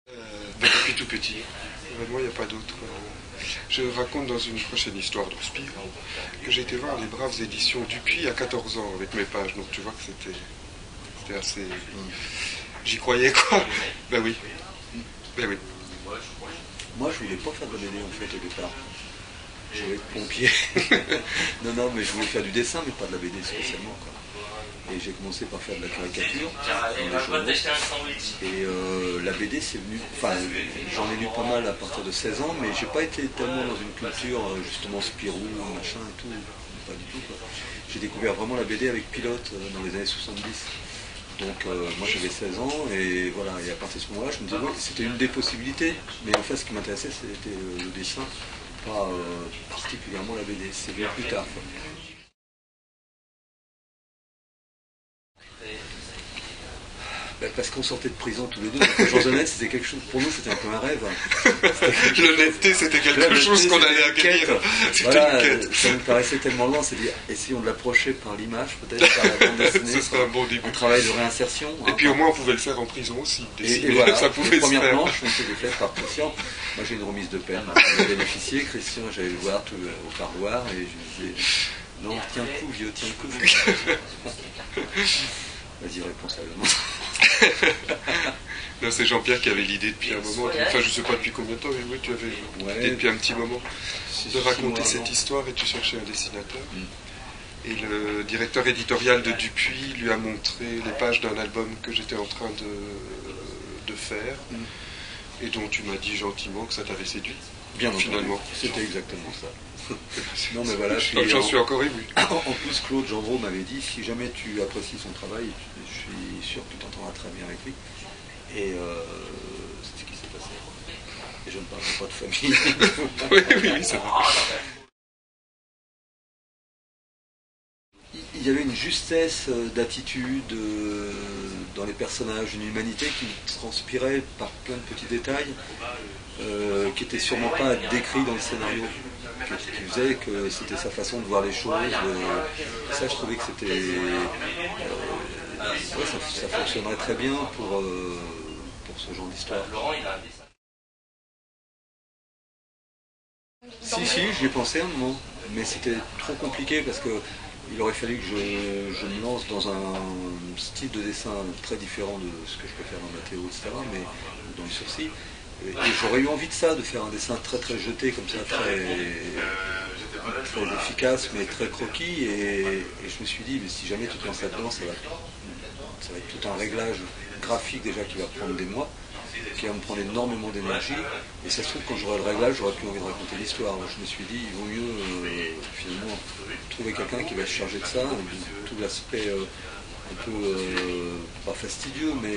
Depuis tout petit. Vraiment, il n'y a pas d'autre. Je raconte dans une prochaine histoire d'Hospire que j'ai été voir les braves éditions Dupuis à 14 ans avec mes pages. Donc tu vois que c'était assez. J'y croyais quoi. Ben oui. Ben oui. Moi, je voulais pas faire de la BD en fait au départ. Je voulais être pompier. Non, mais je voulais faire du dessin, mais pas de la BD spécialement, quoi. Et j'ai commencé par faire de la caricature dans les journaux. Et la BD, c'est venu. Enfin, j'en ai lu pas mal à partir de 16 ans, mais j'ai pas été tellement dans une culture justement Spirou, machin et tout. Pas du tout, quoi. J'ai découvert vraiment la BD avec Pilote dans les années 70. Donc moi j'avais 16 ans et voilà, et à partir de ce moment-là je me disais oui, c'était une des possibilités, mais en fait ce qui m'intéressait c'était le dessin, pas particulièrement la BD, c'est bien plus tard, quoi. Ben, parce qu'on sortait de prison tous les deux, donc Jean Honnête, c'était quelque chose, pour nous c'était un peu un rêve. L'honnêteté c'était quelque chose qu'on allait acquérir. Voilà, une quête. Ça nous paraissait tellement loin, c'est dire essayons de l'approcher par l'image, peut-être par la bande dessinée. Ce serait un bon début. Un travail de réinsertion. Et puis au moins on pouvait le faire en prison aussi. Et voilà, ça pouvait les premières se faire. planches ont été faites par Christian. Moi j'ai une remise de peine, j'en ai bénéficié. Christian, j'allais le voir au parloir et je lui disais non, tiens le coup, vieux, tiens le coup. Vas-y, réponds sérieusement. Non, c'est Jean-Pierre qui avait l'idée depuis un moment. Enfin, je sais pas depuis combien de temps, mais oui, tu avais l'idée depuis un petit moment de raconter cette histoire et tu cherchais un dessinateur. Et le directeur éditorial de Dupuis lui a montré les pages d'un album que j'étais en train de faire et dont tu m'as dit gentiment que ça t'avait séduit. Bien finalement. C'était exactement ça. Non mais voilà. J'en suis encore ému. En plus, Claude Gendreau m'avait dit si jamais tu apprécies son travail, je suis sûr que tu t'entendras très bien avec lui. Et c'est ce qui s'est passé. Et je ne parle pas de famille. oui, c'est vrai. Il y avait une justesse d'attitude dans les personnages, une humanité qui transpirait par plein de petits détails qui n'étaient sûrement pas décrits dans le scénario, qui faisait que c'était sa façon de voir les choses. Ça, je trouvais que c'était... ça fonctionnerait très bien pour ce genre d'histoire. Si, j'y ai pensé un moment, mais c'était trop compliqué parce que il aurait fallu que je me lance dans un style de dessin très différent de ce que je peux faire dans Mathéo, etc., mais dans le sourcil. Et j'aurais eu envie de ça, de faire un dessin très très jeté, comme ça, très efficace, mais très croquis. Et je me suis dit, mais si jamais tu te lances là-dedans, ça va être tout un réglage graphique déjà qui va prendre des mois, qui va me prendre énormément d'énergie. Et ça se trouve, quand j'aurai le réglage, j'aurai plus envie de raconter l'histoire. Donc je me suis dit, il vaut mieux finalement trouver quelqu'un qui va se charger de ça, de tout l'aspect un peu, pas fastidieux, mais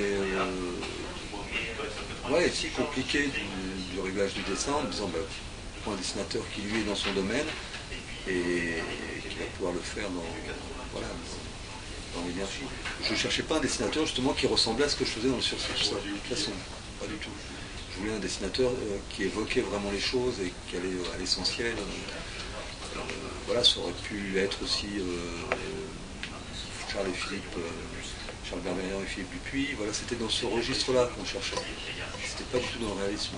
ouais, si compliqué du réglage du dessin, en me disant, prends un dessinateur qui lui est dans son domaine et qui va pouvoir le faire dans l'énergie. Je ne cherchais pas un dessinateur justement qui ressemblait à ce que je faisais dans le sursis, de toute façon, pas du tout. Je voulais un dessinateur qui évoquait vraiment les choses et qui allait à l'essentiel. Voilà, ça aurait pu être aussi Charles Berberian et Philippe Dupuis. Voilà, c'était dans ce registre-là qu'on cherchait. C'était pas du tout dans le réalisme.